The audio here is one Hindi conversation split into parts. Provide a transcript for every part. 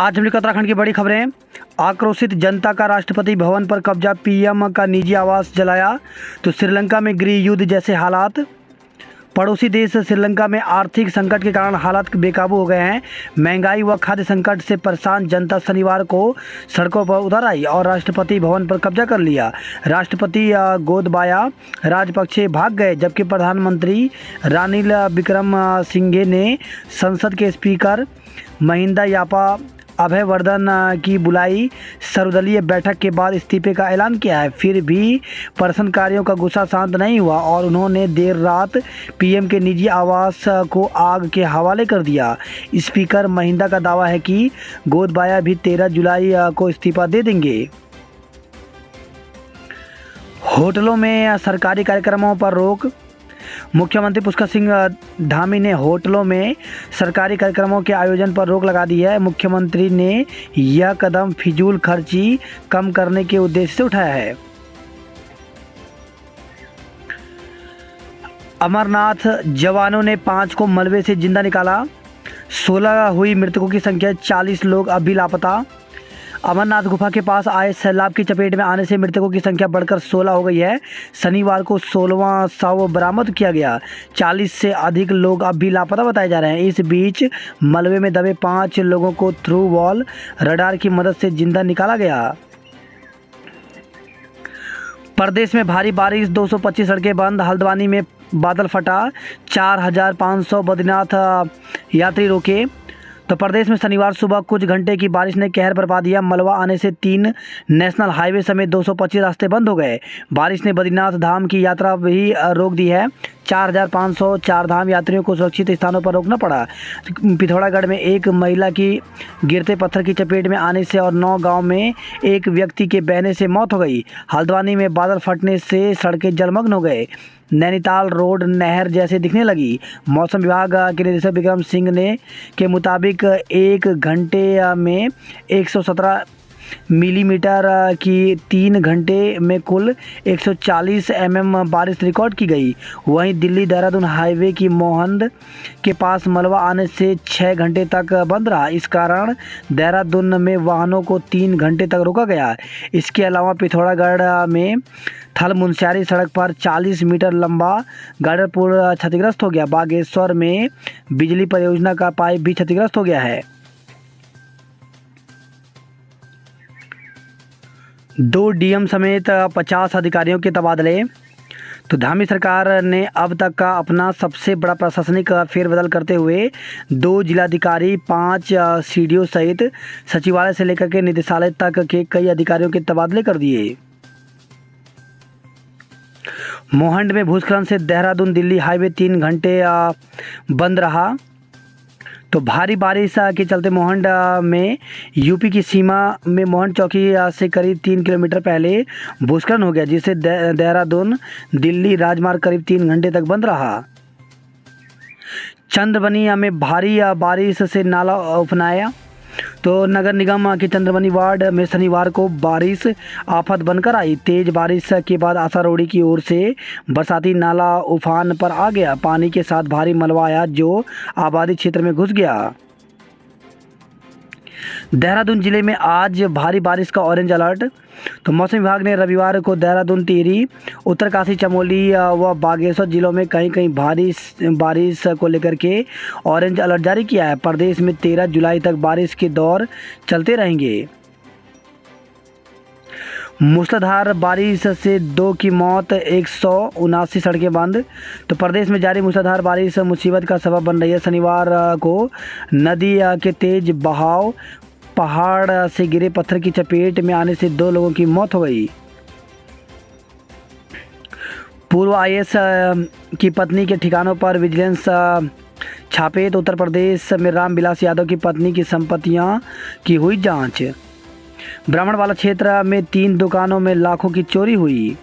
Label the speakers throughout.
Speaker 1: आज हम उत्तराखंड की बड़ी खबरें। आक्रोशित जनता का राष्ट्रपति भवन पर कब्जा, पीएम का निजी आवास जलाया। तो श्रीलंका में गृह युद्ध जैसे हालात। पड़ोसी देश श्रीलंका में आर्थिक संकट के कारण हालात बेकाबू हो गए हैं। महंगाई व खाद्य संकट से परेशान जनता शनिवार को सड़कों पर उतर आई और राष्ट्रपति भवन पर कब्जा कर लिया। राष्ट्रपति गोतबाया राजपक्षे भाग गए, जबकि प्रधानमंत्री रानिल विक्रमसिंघे ने संसद के स्पीकर महिंदा यापा अभयवर्धन की बुलाई सर्वदलीय बैठक के बाद इस्तीफे का ऐलान किया है। फिर भी प्रदर्शनकारियों का गुस्सा शांत नहीं हुआ और उन्होंने देर रात पीएम के निजी आवास को आग के हवाले कर दिया। स्पीकर महिंदा का दावा है कि गोतबाया भी 13 जुलाई को इस्तीफा दे देंगे। होटलों में सरकारी कार्यक्रमों पर रोक। मुख्यमंत्री पुष्कर सिंह धामी ने होटलों में सरकारी कार्यक्रमों के आयोजन पर रोक लगा दी है। मुख्यमंत्री ने यह कदम फिजूल खर्ची कम करने के उद्देश्य से उठाया है। अमरनाथ जवानों ने 5 को मलबे से जिंदा निकाला। 16 हुई मृतकों की संख्या, 40 लोग अब भी लापता। अमरनाथ गुफा के पास आए सैलाब की चपेट में आने से मृतकों की संख्या बढ़कर 16 हो गई है। शनिवार को 16वां शव बरामद किया गया। 40 से अधिक लोग अब भी लापता बताए जा रहे हैं। इस बीच मलबे में दबे 5 लोगों को थ्रू वॉल रडार की मदद से जिंदा निकाला गया। प्रदेश में भारी बारिश, 225 सड़कें बंद। हल्द्वानी में बादल फटा, 4500 बद्रीनाथ यात्री रोके। तो प्रदेश में शनिवार सुबह कुछ घंटे की बारिश ने कहर बरपा दिया। मलबा आने से 3 नेशनल हाईवे समेत 225 रास्ते बंद हो गए। बारिश ने बद्रीनाथ धाम की यात्रा भी रोक दी है। 4500 चार धाम यात्रियों को सुरक्षित स्थानों पर रोकना पड़ा। पिथौरागढ़ में एक महिला की गिरते पत्थर की चपेट में आने से और 9 गांव में एक व्यक्ति के बहने से मौत हो गई। हल्द्वानी में बादल फटने से सड़कें जलमग्न हो गए। नैनीताल रोड नहर जैसे दिखने लगी। मौसम विभाग के निदेशक विक्रम सिंह ने के मुताबिक 1 घंटे में 117 मिलीमीटर की 3 घंटे में कुल 140 बारिश रिकॉर्ड की गई। वहीं दिल्ली देहरादून हाईवे की मोहंद के पास मलबा आने से 6 घंटे तक बंद रहा। इस कारण देहरादून में वाहनों को 3 घंटे तक रोका गया। इसके अलावा पिथौरागढ़ में थल मुनस्यारी सड़क पर 40 मीटर लंबा गार्डर पुल क्षतिग्रस्त हो गया। बागेश्वर में बिजली परियोजना का पाइप भी क्षतिग्रस्त हो गया है। 2 डीएम समेत 50 अधिकारियों के तबादले। तो धामी सरकार ने अब तक का अपना सबसे बड़ा प्रशासनिक फेरबदल करते हुए 2 जिलाधिकारी, 5 सीडीओ सहित सचिवालय से लेकर के निदेशालय तक के कई अधिकारियों के तबादले कर दिए। मोहंड में भूस्खलन से देहरादून दिल्ली हाईवे 3 घंटे बंद रहा। तो भारी बारिश के चलते मोहंड में यूपी की सीमा में मोहंड चौकी से करीब 3 किलोमीटर पहले भूस्खलन हो गया, जिससे देहरादून दिल्ली राजमार्ग करीब 3 घंटे तक बंद रहा। चंद्रबनी में भारी बारिश से नाला उफनाया। तो नगर निगम के चंद्रबनी वार्ड में शनिवार को बारिश आफत बनकर आई। तेज बारिश के बाद आसारोड़ी की ओर से बरसाती नाला उफान पर आ गया। पानी के साथ भारी मलबा आया जो आबादी क्षेत्र में घुस गया। देहरादून जिले में आज भारी बारिश का ऑरेंज अलर्ट। तो मौसम विभाग ने रविवार को देहरादून, टिहरी, उत्तरकाशी, चमोली व बागेश्वर जिलों में कहीं कहीं भारी बारिश को लेकर के ऑरेंज अलर्ट जारी किया है। प्रदेश में 13 जुलाई तक बारिश के दौर चलते रहेंगे। मूसलाधार बारिश से 2 की मौत, 179 सड़कें बंद। तो प्रदेश में जारी मूसलाधार बारिश मुसीबत का सबब बन रही है। शनिवार को नदी के तेज बहाव, पहाड़ से गिरे पत्थर की चपेट में आने से 2 लोगों की मौत हो गई। पूर्व आईएएस की पत्नी के ठिकानों पर विजिलेंस छापे। तो उत्तर प्रदेश में रामविलास यादव की पत्नी की संपत्तियां की हुई जांच। ब्राह्मणवाला क्षेत्र में 3 दुकानों में लाखों की चोरी हुई।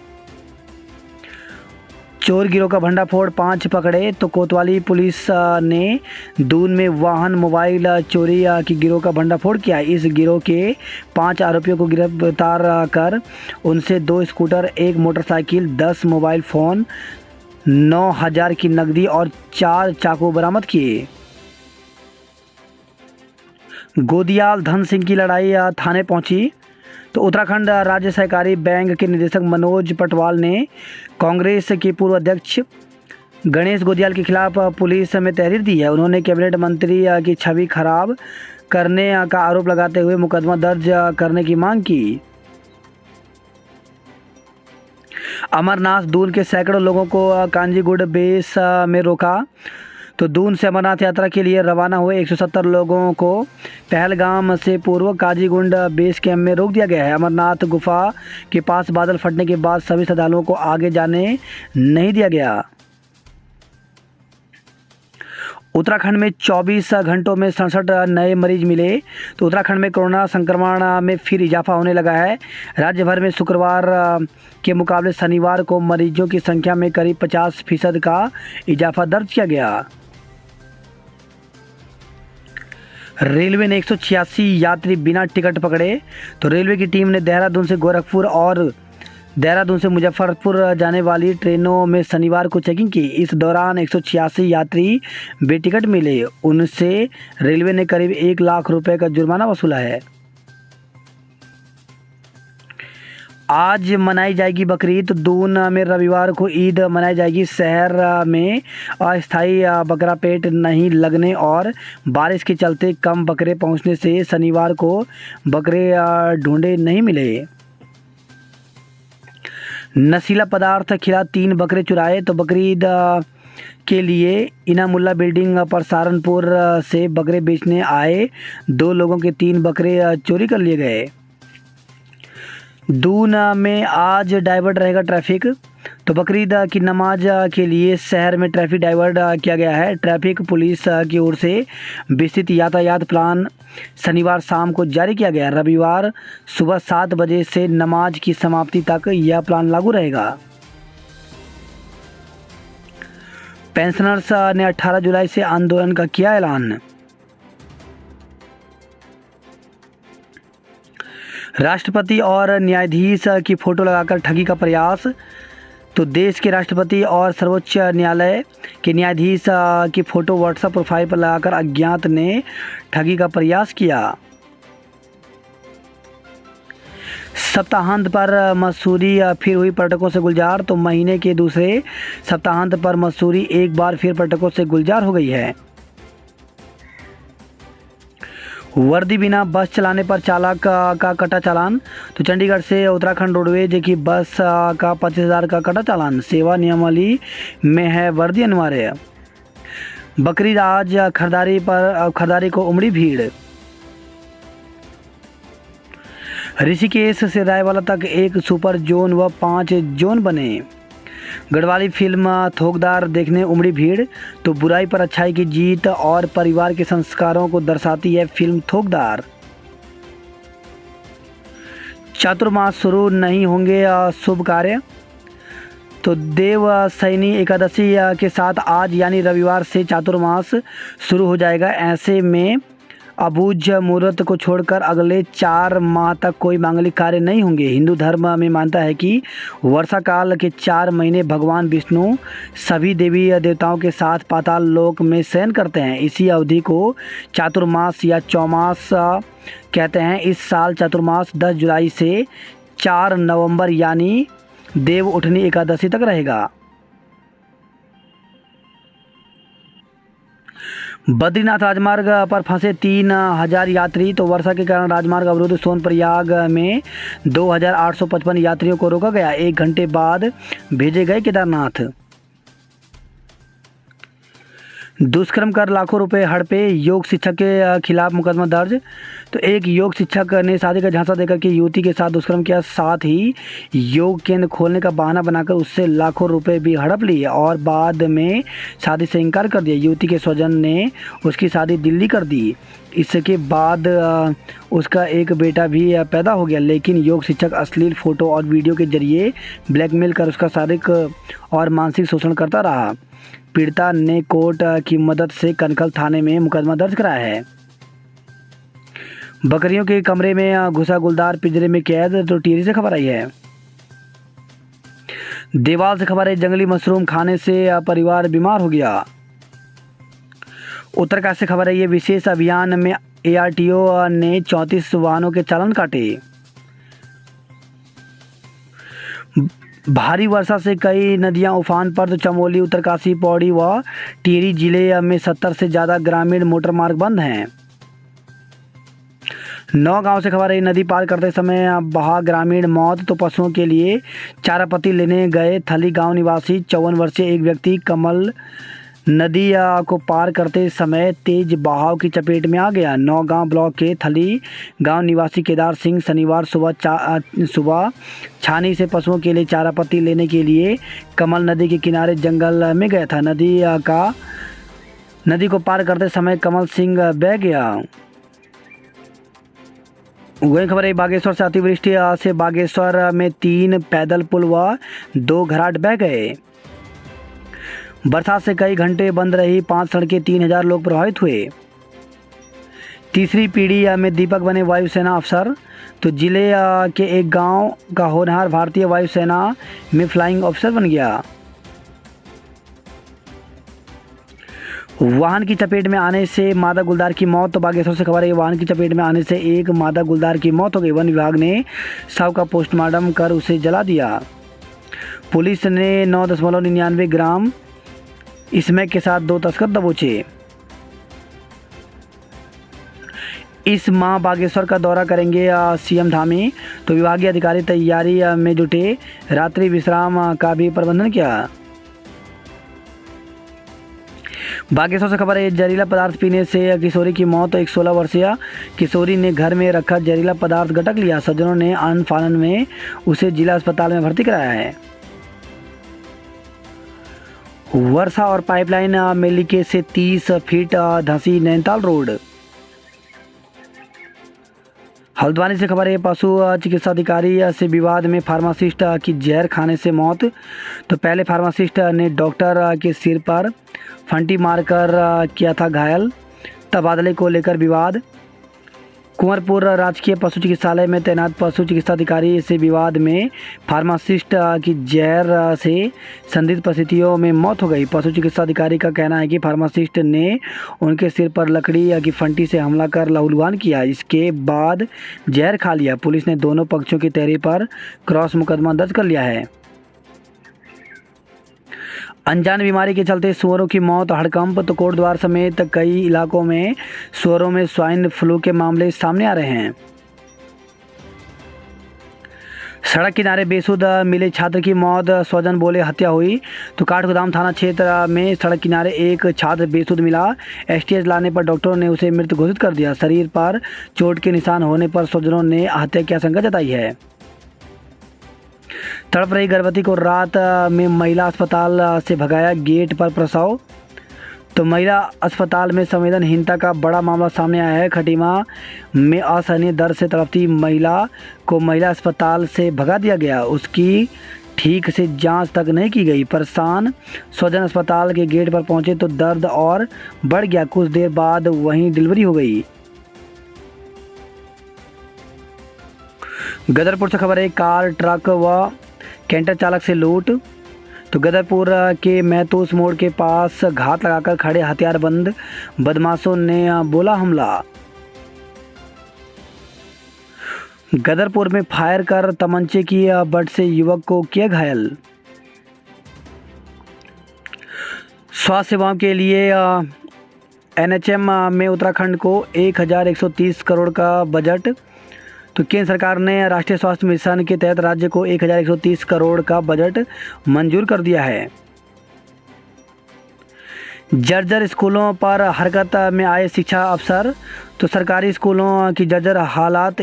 Speaker 1: चोर गिरोह का भंडाफोड़, 5 पकड़े। तो कोतवाली पुलिस ने दून में वाहन मोबाइल चोरी की गिरोह का भंडाफोड़ किया। इस गिरोह के 5 आरोपियों को गिरफ्तार कर उनसे 2 स्कूटर, 1 मोटरसाइकिल, 10 मोबाइल फ़ोन, 9,000 की नकदी और 4 चाकू बरामद किए। गोदियाल धन सिंह की लड़ाई थाने पहुंची। तो उत्तराखंड राज्य सहकारी बैंक के निदेशक मनोज पटवाल ने कांग्रेस के पूर्व अध्यक्ष गणेश गोदियाल के खिलाफ पुलिस में तहरीर दी है। उन्होंने कैबिनेट मंत्री की छवि खराब करने का आरोप लगाते हुए मुकदमा दर्ज करने की मांग की। अमरनाथ दून के सैकड़ों लोगों को कांजीगुड़ बेस में रोका। तो दून से अमरनाथ यात्रा के लिए रवाना हुए 170 लोगों को पहलगाम से पूर्व काजीगुंड बेस कैंप में रोक दिया गया है। अमरनाथ गुफा के पास बादल फटने के बाद सभी श्रद्धालुओं को आगे जाने नहीं दिया गया। उत्तराखंड में 24 घंटों में 67 नए मरीज मिले। तो उत्तराखंड में कोरोना संक्रमण में फिर इजाफा होने लगा है। राज्य भर में शुक्रवार के मुकाबले शनिवार को मरीजों की संख्या में करीब 50% का इजाफा दर्ज किया गया। रेलवे ने 186 यात्री बिना टिकट पकड़े। तो रेलवे की टीम ने देहरादून से गोरखपुर और देहरादून से मुजफ्फरपुर जाने वाली ट्रेनों में शनिवार को चेकिंग की। इस दौरान 186 यात्री बेटिकट मिले। उनसे रेलवे ने करीब 1 लाख रुपए का जुर्माना वसूला है। आज मनाई जाएगी बकरीद। दून में रविवार को ईद मनाई जाएगी। शहर में अस्थायी बकरा पेट नहीं लगने और बारिश के चलते कम बकरे पहुंचने से शनिवार को बकरे ढूंढे नहीं मिले। नशीला पदार्थ खिला 3 बकरे चुराए। तो बकरीद के लिए इनामुल्ला बिल्डिंग पर सहारनपुर से बकरे बेचने आए 2 लोगों के 3 बकरे चोरी कर लिए गए। दून में आज डाइवर्ट रहेगा ट्रैफिक। तो बकरीद की नमाज के लिए शहर में ट्रैफिक डाइवर्ट किया गया है। ट्रैफिक पुलिस की ओर से विस्तृत यातायात प्लान शनिवार शाम को जारी किया गया। रविवार सुबह 7 बजे से नमाज की समाप्ति तक यह प्लान लागू रहेगा। पेंशनर्स ने 18 जुलाई से आंदोलन का किया ऐलान। राष्ट्रपति और न्यायाधीश की फोटो लगाकर ठगी का प्रयास। तो देश के राष्ट्रपति और सर्वोच्च न्यायालय के न्यायाधीश की फोटो व्हाट्सएप प्रोफाइल पर लगाकर अज्ञात ने ठगी का प्रयास किया। सप्ताहांत पर मसूरी फिर हुई पर्यटकों से गुलजार। तो महीने के दूसरे सप्ताहांत पर मसूरी एक बार फिर पर्यटकों से गुलजार हो गई है। वर्दी बिना बस चलाने पर चालक का कटा चालान। तो चंडीगढ़ से उत्तराखंड रोडवेज की बस का 25,000 का कटा चालान। सेवा नियमावली में है वर्दी अनिवार्य। बकरीद आज खरीदारी को उमड़ी भीड़। ऋषिकेश से रायवाला तक 1 सुपर जोन व 5 जोन बने। गढ़वाली फिल्म थोकदार देखने उमड़ी भीड़। तो बुराई पर अच्छाई की जीत और परिवार के संस्कारों को दर्शाती है फिल्म थोकदार। चातुर्मास शुरू नहीं होंगे शुभ कार्य। तो देवशयनी एकादशी के साथ आज यानी रविवार से चातुर्मास शुरू हो जाएगा। ऐसे में अबूझ मुहूर्त को छोड़कर अगले 4 माह तक कोई मांगलिक कार्य नहीं होंगे। हिंदू धर्म में मानता है कि वर्षा काल के 4 महीने भगवान विष्णु सभी देवी देवताओं के साथ पाताल लोक में शयन करते हैं। इसी अवधि को चातुर्मास या चौमास कहते हैं। इस साल चातुर्मास 10 जुलाई से 4 नवंबर यानी देव उठनी एकादशी तक रहेगा। बद्रीनाथ राजमार्ग पर फंसे 3,000 यात्री। तो वर्षा के कारण राजमार्ग अवरुद्ध। सोनप्रयाग में 2,855 यात्रियों को रोका गया। 1 घंटे बाद भेजे गए केदारनाथ। दुष्कर्म कर लाखों रुपए हड़पे योग शिक्षक के खिलाफ मुकदमा दर्ज। तो एक योग शिक्षक ने शादी का झांसा देकर के युवती के साथ दुष्कर्म किया। साथ ही योग केंद्र खोलने का बहाना बनाकर उससे लाखों रुपए भी हड़प लिए और बाद में शादी से इनकार कर दिया। युवती के स्वजन ने उसकी शादी दिल्ली कर दी। इसके बाद उसका एक बेटा भी पैदा हो गया। लेकिन योग शिक्षक अश्लील फ़ोटो और वीडियो के जरिए ब्लैकमेल कर उसका शारीरिक और मानसिक शोषण करता रहा। पीड़िता ने कोर्ट की मदद से कनखल थाने में मुकदमा दर्ज कराया है। बकरियों के कमरे में घुसा गुलदार पिंजरे में कैद। तो टिहरी से खबर आई है। देवाल से खबर है जंगली मशरूम खाने से परिवार बीमार हो गया। उत्तरकाशी से खबर है ये विशेष अभियान में ARTO ने 34 वाहनों के चालान काटे। भारी वर्षा से कई नदियां उफान पर, तो चमोली, उत्तरकाशी, पौड़ी व टिहरी जिले में 70 से ज़्यादा ग्रामीण मोटर मार्ग बंद हैं। नौगांव से खबर है, नदी पार करते समय बहा ग्रामीण मौत, तो पशुओं के लिए चारा पत्ती लेने गए थली गांव निवासी 54 वर्षीय एक व्यक्ति कमल नदी को पार करते समय तेज बहाव की चपेट में आ गया। नौगांव ब्लॉक के थली गांव निवासी केदार सिंह शनिवार सुबह छानी से पशुओं के लिए चारा पत्ती लेने के लिए कमल नदी के किनारे जंगल में गया था। नदी को पार करते समय कमल सिंह बह गया। वही खबर है, बागेश्वर से अतिवृष्टि से बागेश्वर में 3 पैदल पुल व 2 घराट बह गए। बरसात से कई घंटे बंद रही 5 सड़कें, 3000 लोग प्रभावित हुए। तीसरी पीढ़ी में दीपक बने वायुसेना अफसर, तो जिले के एक गांव का होनहार भारतीय वायुसेना में फ्लाइंग ऑफिसर बन गया। वाहन की चपेट में आने से मादा गुलदार की मौत, तो बागेश्वर से खबर है, वाहन की चपेट में आने से एक मादा गुलदार की मौत हो गई। वन विभाग ने शव का पोस्टमार्टम कर उसे जला दिया। पुलिस ने 9.99 ग्राम स्मैक के साथ 2 तस्कर दबोचे। इस माह बागेश्वर का दौरा करेंगे CM धामी, तो विभागीय अधिकारी तैयारी में जुटे, रात्रि विश्राम का भी प्रबंधन किया। बागेश्वर से खबर है, जहरीला पदार्थ पीने से किशोरी की मौत, तो एक 16 वर्षीय किशोरी ने घर में रखा जहरीला पदार्थ गटक लिया। सज्जनों ने आनन फानन में उसे जिला अस्पताल में भर्ती कराया है। वर्षा और पाइपलाइन में लीकेज से 30 फीट धंसी नैनीताल रोड। हल्द्वानी से खबर है, पशु चिकित्सा अधिकारी से विवाद में फार्मासिस्ट की जहर खाने से मौत, तो पहले फार्मासिस्ट ने डॉक्टर के सिर पर फंटी मारकर किया था घायल, तबादले को लेकर विवाद। कुंवरपुर राजकीय पशु चिकित्सालय में तैनात पशु चिकित्सा अधिकारी से विवाद में फार्मासिस्ट की जहर से संदिग्ध परिस्थितियों में मौत हो गई। पशु चिकित्सा अधिकारी का कहना है कि फार्मासिस्ट ने उनके सिर पर लकड़ी की फंटी से हमला कर लहूलुहान किया, इसके बाद जहर खा लिया। पुलिस ने दोनों पक्षों की तहरीर पर क्रॉस मुकदमा दर्ज कर लिया है। अनजान बीमारी के चलते सुअरों की मौत, हड़कंप, तो कोटद्वार समेत कई इलाकों में सुअरों में स्वाइन फ्लू के मामले सामने आ रहे हैं। सड़क किनारे बेसुध मिले छात्र की मौत, स्वजन बोले हत्या हुई, तो काठगोदाम थाना क्षेत्र में सड़क किनारे एक छात्र बेसुध मिला। STH लाने पर डॉक्टरों ने उसे मृत घोषित कर दिया। शरीर पर चोट के निशान होने पर स्वजनों ने हत्या की आशंका जताई है। तड़प रही गर्भवती को रात में महिला अस्पताल से भगाया, गेट पर प्रसव, तो महिला अस्पताल में संवेदनहीनता का बड़ा मामला सामने आया है। खटीमा में असहनीय दर्द से तड़पती महिला को महिला अस्पताल से भगा दिया गया, उसकी ठीक से जांच तक नहीं की गई। परेशान स्वजन अस्पताल के गेट पर पहुंचे तो दर्द और बढ़ गया, कुछ देर बाद वहीं डिलीवरी हो गई। गदरपुर से खबर है, कार, ट्रक व कैंटर चालक से लूट, तो गदरपुर के महतूस मोड़ के पास घात लगाकर खड़े हथियारबंद बदमाशों ने बोला हमला। गदरपुर में फायर कर तमंचे की बट से युवक को किया घायल। स्वास्थ्य सेवाओं के लिए NHM में उत्तराखंड को 1130 करोड़ का बजट, तो केंद्र सरकार ने राष्ट्रीय स्वास्थ्य मिशन के तहत राज्य को 1130 करोड़ का बजट मंजूर कर दिया है। जर्जर स्कूलों पर हरकत में आए शिक्षा अफसर, तो सरकारी स्कूलों की जर्जर हालात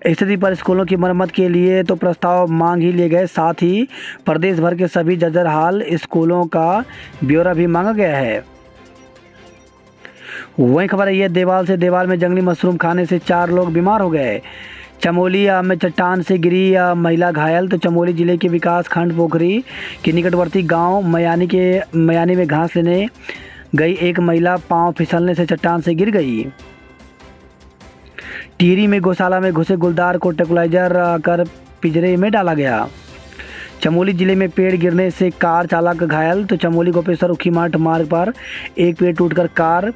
Speaker 1: स्थिति पर स्कूलों की मरम्मत के लिए तो प्रस्ताव मांग ही लिए गए, साथ ही प्रदेश भर के सभी जर्जर हाल स्कूलों का ब्यौरा भी मांगा गया है। वही खबर है, ये देवाल से देवाल में जंगली मशरूम खाने से 4 लोग बीमार हो गए। चमोली में चट्टान से गिरी महिला घायल, तो चमोली जिले के विकास खंड पोखरी के निकटवर्ती गांव मयानी में घास लेने गई एक महिला पांव फिसलने से चट्टान से गिर गई। टिहरी में गौशाला में घुसे गुलदार को ट्रैंकुलाइजर कर पिंजरे में डाला गया। चमोली जिले में पेड़ गिरने से कार चालक घायल, तो चमोली गोपेश्वर उखीमाठ मार्ग पर एक पेड़ टूटकर कार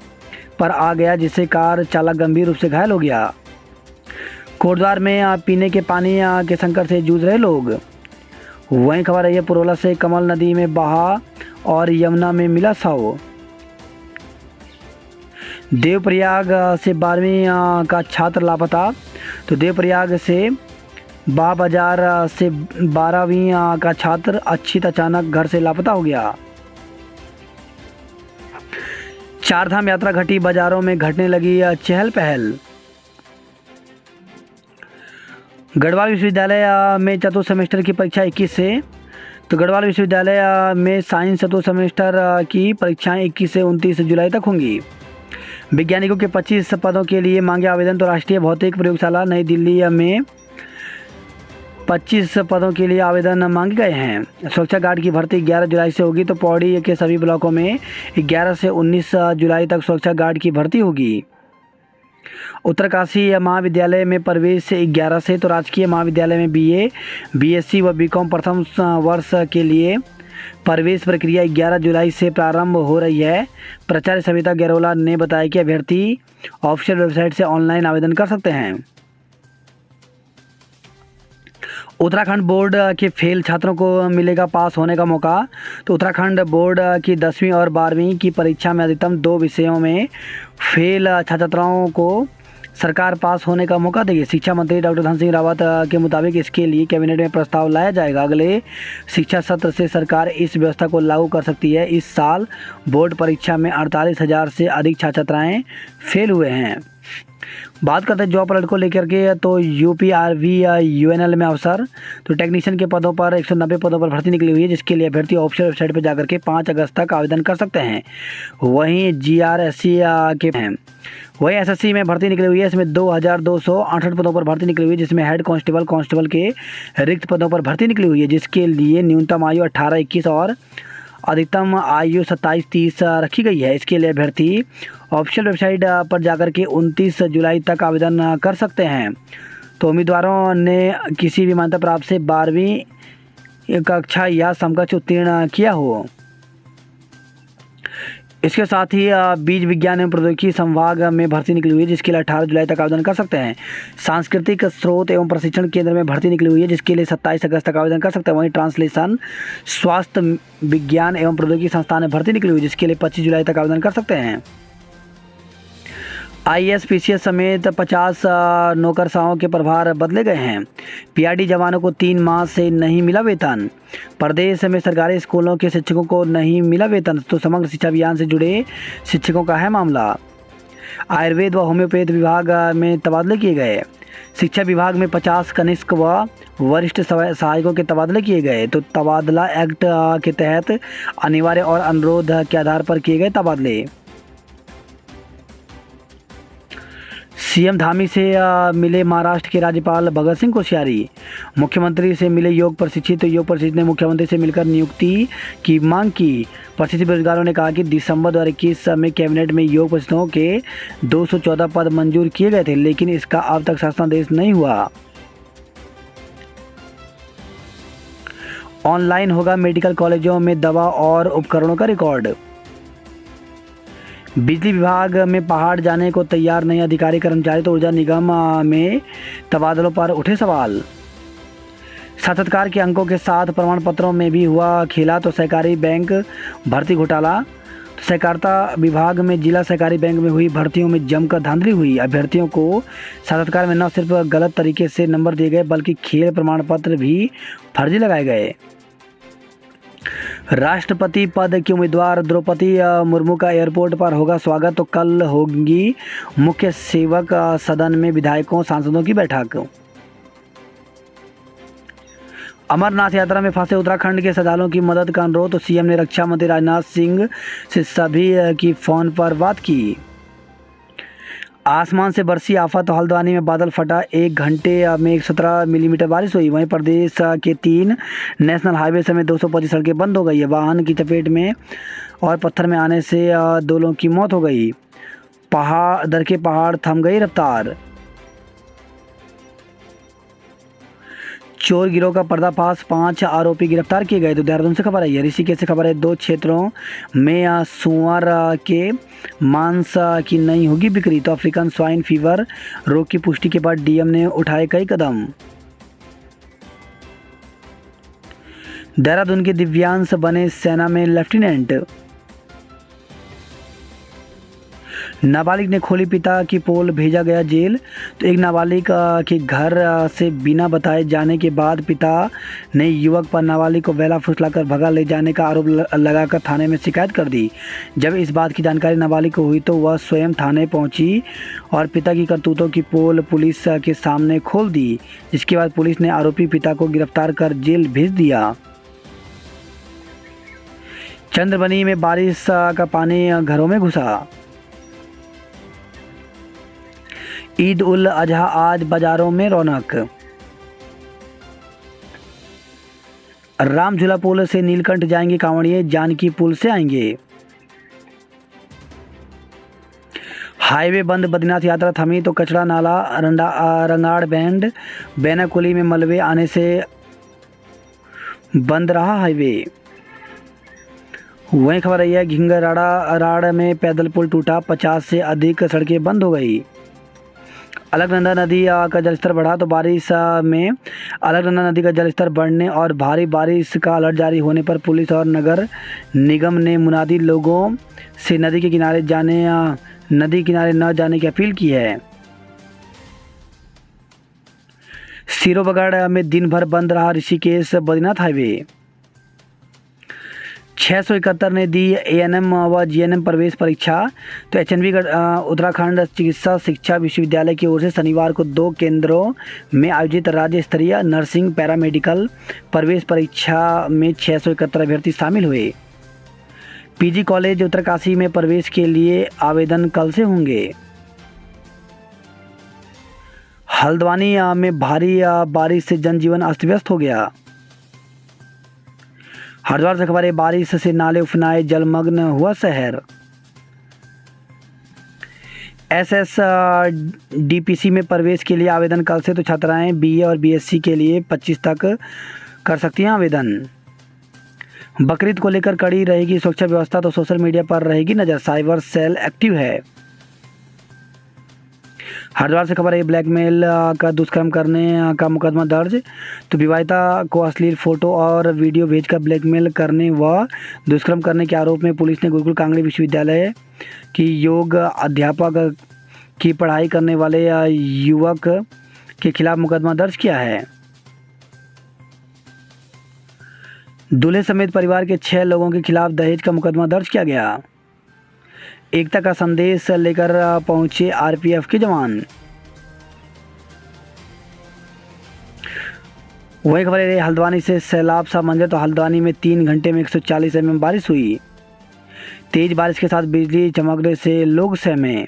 Speaker 1: पर आ गया, जिससे कार चालक गंभीर रूप से घायल हो गया। कोटद्वार में पीने के पानी के संकट से जूझ रहे लोग। वहीं खबर है पुरोला से कमल नदी में बहा और यमुना में मिला शव। देवप्रयाग से 12वीं का छात्र लापता। तो देवप्रयाग से बाजार से 12वीं का छात्र अक्षित अचानक घर से लापता हो गया। चारधाम यात्रा घटी, बाजारों में घटने लगी चहल पहल। गढ़वाल विश्वविद्यालय में चतुर्थ सेमेस्टर की परीक्षा 21 से। तो गढ़वाल विश्वविद्यालय में साइंस चतुर्थ सेमेस्टर की परीक्षाएं 21 से 29 जुलाई तक होंगी। वैज्ञानिकों के 25 पदों के लिए मांगे आवेदन। तो राष्ट्रीय भौतिक प्रयोगशाला नई दिल्ली में 25 पदों के लिए आवेदन मांगे गए हैं। सुरक्षा गार्ड की भर्ती 11 जुलाई से होगी। तो पौड़ी के सभी ब्लॉकों में 11 से 19 जुलाई तक सुरक्षा गार्ड की भर्ती होगी। उत्तरकाशी महाविद्यालय में प्रवेश 11 से। तो राजकीय महाविद्यालय में BA, BSc व BCom प्रथम वर्ष के लिए प्रवेश प्रक्रिया 11 जुलाई से प्रारंभ हो रही है। प्राचार्य सविता गैरोला ने बताया कि अभ्यर्थी ऑफिशियल वेबसाइट से ऑनलाइन आवेदन कर सकते हैं। उत्तराखंड बोर्ड के फेल छात्रों को मिलेगा पास होने का मौका। तो उत्तराखंड बोर्ड की 10वीं और 12वीं की परीक्षा में अधिकतम 2 विषयों में फेल छात्राओं को सरकार पास होने का मौका देगी। शिक्षा मंत्री डॉक्टर धन सिंह रावत के मुताबिक इसके लिए कैबिनेट में प्रस्ताव लाया जाएगा। अगले शिक्षा सत्र से सरकार इस व्यवस्था को लागू कर सकती है। इस साल बोर्ड परीक्षा में 48,000 से अधिक छात्र छात्राएँ फेल हुए हैं। बात करते हैं जॉब अलर्ट को लेकर के। तो UPRV UNL में अवसर। तो टेक्नीशियन के पदों पर 190 पदों पर भर्ती निकली हुई है, जिसके लिए अभ्यर्थी ऑफिशियल वेबसाइट पर जाकर के 5 अगस्त तक आवेदन कर सकते हैं। वहीं GRSC के हैं। वहीं SSC में भर्ती निकली हुई है। इसमें 2268 पदों पर भर्ती निकली हुई है, जिसमें हेड कांस्टेबल के रिक्त पदों पर भर्ती निकली हुई है, जिसके लिए न्यूनतम आयु 18-21 और अधिकतम आयु 27-30 रखी गई है। इसके लिए अभ्यर्थी ऑफिशियल वेबसाइट पर जाकर के 29 जुलाई तक आवेदन कर सकते हैं। तो उम्मीदवारों ने किसी भी मान्यता प्राप्त से 12वीं कक्षा या समकक्ष उत्तीर्ण किया हो। इसके साथ ही बीज विज्ञान एवं प्रौद्योगिकी संभाग में भर्ती निकली हुई है, जिसके लिए 18 जुलाई तक आवेदन कर सकते हैं। सांस्कृतिक स्रोत एवं प्रशिक्षण केंद्र में भर्ती निकली हुई है, जिसके लिए 27 अगस्त तक आवेदन कर सकते हैं। वहीं ट्रांसलेशन स्वास्थ्य विज्ञान एवं प्रौद्योगिकी संस्थान में भर्ती निकली हुई है, जिसके लिए 25 जुलाई तक आवेदन कर सकते हैं। IAS PCS समेत 50 नौकरशाहों के प्रभार बदले गए हैं। PRD जवानों को 3 माह से नहीं मिला वेतन। प्रदेश में सरकारी स्कूलों के शिक्षकों को नहीं मिला वेतन। तो समग्र शिक्षा अभियान से जुड़े शिक्षकों का है मामला। आयुर्वेद व होम्योपैथ विभाग में तबादले किए गए। शिक्षा विभाग में 50 कनिष्ठ व वरिष्ठ सहायकों के तबादले किए गए। तो तबादला एक्ट के तहत अनिवार्य और अनुरोध के आधार पर किए गए तबादले। CM धामी से मिले महाराष्ट्र के राज्यपाल भगत सिंह कोश्यारी। मुख्यमंत्री से मिले योग प्रशिक्षित ने मुख्यमंत्री से मिलकर नियुक्ति की मांग की। प्रशिक्षित बेरोजगारों ने कहा कि दिसंबर 2021 में कैबिनेट में योग प्रशिक्षकों के 214 पद मंजूर किए गए थे, लेकिन इसका अब तक शासनादेश नहीं हुआ। ऑनलाइन होगा मेडिकल कॉलेजों में दवा और उपकरणों का रिकॉर्ड। बिजली विभाग में पहाड़ जाने को तैयार नहीं अधिकारी कर्मचारी। तो ऊर्जा निगम में तबादलों पर उठे सवाल। साक्षात्कार के अंकों के साथ प्रमाण पत्रों में भी हुआ खेला। तो सहकारी बैंक भर्ती घोटाला। तो सहकारिता विभाग में जिला सहकारी बैंक में हुई भर्तियों में जमकर धांधली हुई। अभ्यर्थियों को साक्षात्कार में न सिर्फ गलत तरीके से नंबर दिए गए, बल्कि खेल प्रमाण पत्र भी फर्जी लगाए गए। राष्ट्रपति पद की उम्मीदवार द्रौपदी मुर्मू का एयरपोर्ट पर होगा स्वागत। तो कल होगी मुख्य सेवक सदन में विधायकों सांसदों की बैठक। अमरनाथ यात्रा में फंसे उत्तराखंड के श्रद्धालुओं की मदद का अनुरोध। तो CM ने रक्षा मंत्री राजनाथ सिंह से सभी की फोन पर बात की। आसमान से बरसी आफत। तो हल्द्वानी में बादल फटा, 1 घंटे में 117 मिलीमीटर बारिश हुई। वहीं प्रदेश के 3 नेशनल हाईवे समेत 225 सड़कें बंद हो गई है। वाहन की चपेट में और पत्थर में आने से 2 लोगों की मौत हो गई। दर के पहाड़ थम गई रफ्तार। चोर गिरोह का पर्दाफाश, 5 आरोपी गिरफ्तार किए गए। तो देहरादून से खबर आई है। ऋषिकेश से खबर है, 2 क्षेत्रों में सुअर के मांस की नहीं होगी बिक्री। तो अफ्रीकन स्वाइन फीवर रोग की पुष्टि के बाद डीएम ने उठाए कई कदम। देहरादून के दिव्यांश बने सेना में लेफ्टिनेंट। नाबालिग ने खोली पिता की पोल, भेजा गया जेल। तो एक नाबालिग के घर से बिना बताए जाने के बाद पिता ने युवक पर नाबालिग को वेला फुसलाकर भगा ले जाने का आरोप लगाकर थाने में शिकायत कर दी। जब इस बात की जानकारी नाबालिग को हुई तो वह स्वयं थाने पहुंची और पिता की करतूतों की पोल पुलिस के सामने खोल दी, जिसके बाद पुलिस ने आरोपी पिता को गिरफ्तार कर जेल भेज दिया। चंद्रबनी में बारिश का पानी घरों में घुसा। ईद उल अजहा आज बाजारों में रौनक। रामझूला पुल से नीलकंठ जाएंगे कांवड़िए, जानकी पुल से आएंगे। हाईवे बंद, बद्रीनाथ यात्रा थमी तो कचरा नाला रंगाड़ बैंड। बैनाकुली में मलबे आने से बंद रहा हाईवे। वहीं खबर आई है, घिंगराड़ा में पैदल पुल टूटा, 50 से अधिक सड़कें बंद हो गई। अलकनंदा नदी का जलस्तर बढ़ा। तो बारिश में अलकनंदा नदी का जलस्तर बढ़ने और भारी बारिश का अलर्ट जारी होने पर पुलिस और नगर निगम ने मुनादी लोगों से नदी किनारे न जाने की अपील की है। सिरोबगढ़ में दिन भर बंद रहा ऋषिकेश बद्रीनाथ हाईवे। 671 ने दी एएनएम व जीएनएम प्रवेश परीक्षा। तो एचएनवी उत्तराखंड चिकित्सा शिक्षा विश्वविद्यालय की ओर से शनिवार को 2 केंद्रों में आयोजित राज्य स्तरीय नर्सिंग पैरामेडिकल प्रवेश परीक्षा में 671 अभ्यर्थी शामिल हुए। पीजी कॉलेज उत्तरकाशी में प्रवेश के लिए आवेदन कल से होंगे। हल्द्वानी में भारी बारिश से जनजीवन अस्त व्यस्त हो गया। हरिद्वार से खबर है, बारिश से नाले उफनाए, जलमग्न हुआ शहर। एसएसडीपीसी में प्रवेश के लिए आवेदन कल से। तो छात्राएं बीए और बीएससी के लिए 25 तक कर सकती हैं आवेदन। बकरीद को लेकर कड़ी रहेगी सुरक्षा व्यवस्था। तो सोशल मीडिया पर रहेगी नज़र, साइबर सेल एक्टिव है। हरिद्वार से खबर है, ब्लैकमेल का दुष्कर्म करने का मुकदमा दर्ज। तो विवाहिता को अश्लील फोटो और वीडियो भेजकर ब्लैकमेल करने व दुष्कर्म करने के आरोप में पुलिस ने गुरुकुल कांगड़ी विश्वविद्यालय की योग अध्यापक की पढ़ाई करने वाले युवक के खिलाफ मुकदमा दर्ज किया है। दूल्हे समेत परिवार के 6 लोगों के खिलाफ दहेज का मुकदमा दर्ज किया गया। एकता का संदेश लेकर पहुंचे आरपीएफ के जवान। वही खबर है, हल्द्वानी से सैलाब सा मंजर। तो हल्द्वानी में 3 घंटे में 140 mm बारिश हुई। तेज बारिश के साथ बिजली चमकने से लोग सहमे।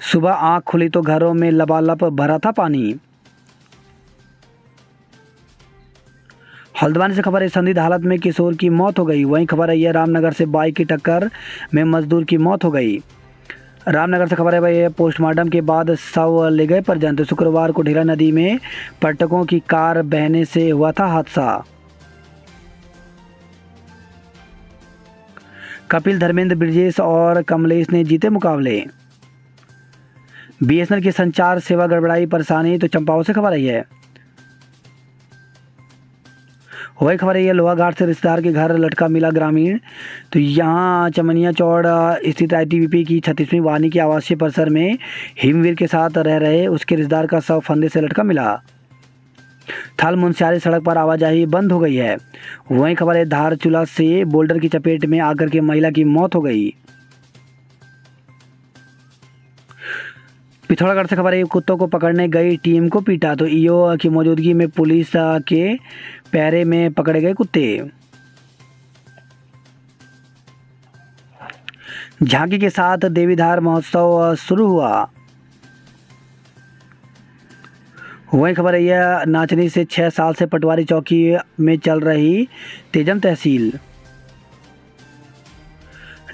Speaker 1: सुबह आंख खुली तो घरों में लबालब भरा था पानी। हल्द्वानी से खबर है, संदिग्ध हालत में किशोर की मौत हो गई। वहीं खबर है, रामनगर से बाइक की टक्कर में मजदूर की मौत हो गई। रामनगर से खबर है भाई, पोस्टमार्टम के बाद शव ले गए परिजन। तो शुक्रवार को ढेरा नदी में पर्यटकों की कार बहने से हुआ था हादसा। कपिल, धर्मेंद्र, ब्रिजेश और कमलेश ने जीते मुकाबले। बीएसएनएल की संचार सेवा गड़बड़ाई, परेशानी। तो चंपावत से खबर आई है। वही खबर है, लोहाघाट से रिश्तेदार के घर लटका मिला ग्रामीण। तो यहाँ चमनिया चौड़ स्थित आईटीबीपी की 36वीं वाहिनी के आवासीय परिसर में हिमवीर के साथ रह रहे उसके रिश्तेदार का शव फंदे से लटका मिला। थल मुंशियारी सड़क पर आवाजाही बंद हो गई है। वहीं खबर है, धारचूला से बोल्डर की चपेट में आकर के महिला की मौत हो गई। पिथौरागढ़ से खबर है, कुत्तों को पकड़ने गई टीम को पीटा। तो ईओ की मौजूदगी में पुलिस के पहरे में पकड़े गए कुत्ते। झांकी के साथ देवीधार महोत्सव शुरू हुआ। वही खबर है, यह नाचनी से 6 साल से पटवारी चौकी में चल रही तेजम तहसील।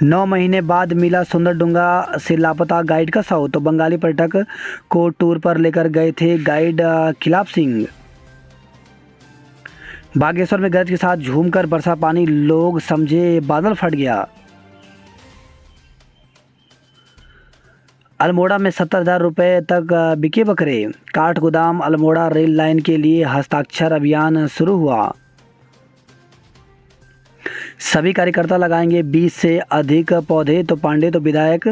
Speaker 1: 9 महीने बाद मिला सुंदरडुंगा से लापता गाइड का शव। तो बंगाली पर्यटक को टूर पर लेकर गए थे गाइड खिलाफ सिंह। बागेश्वर में गरज के साथ झूमकर बरसा पानी, लोग समझे बादल फट गया। अल्मोड़ा में 70,000 रुपये तक बिके बकरे। काठगोदाम अल्मोड़ा रेल लाइन के लिए हस्ताक्षर अभियान शुरू हुआ। सभी कार्यकर्ता लगाएंगे 20 से अधिक पौधे, तो पांडे तो विधायक